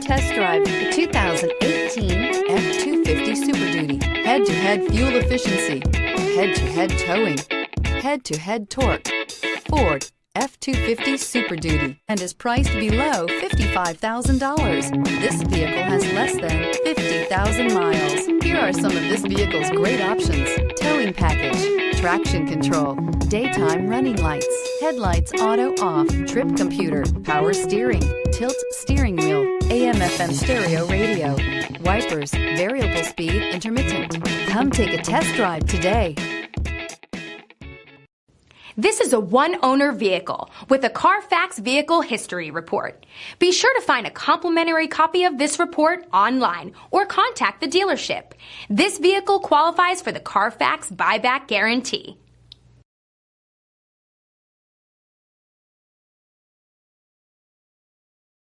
test drive the 2018 F-250 Super Duty. Head-to-head fuel efficiency, head-to-head towing, head-to-head torque. Ford F-250 Super Duty and is priced below $55,000. This vehicle has less than 50,000 miles. Here are some of this vehicle's great options: towing package, traction control, daytime running lights, headlights auto off, trip computer, power steering, tilt steering wheel, AM/FM stereo radio, wipers, variable speed intermittent. Come take a test drive today. This is a one-owner vehicle with a Carfax Vehicle History Report. Be sure to find a complimentary copy of this report online or contact the dealership. This vehicle qualifies for the Carfax Buyback Guarantee.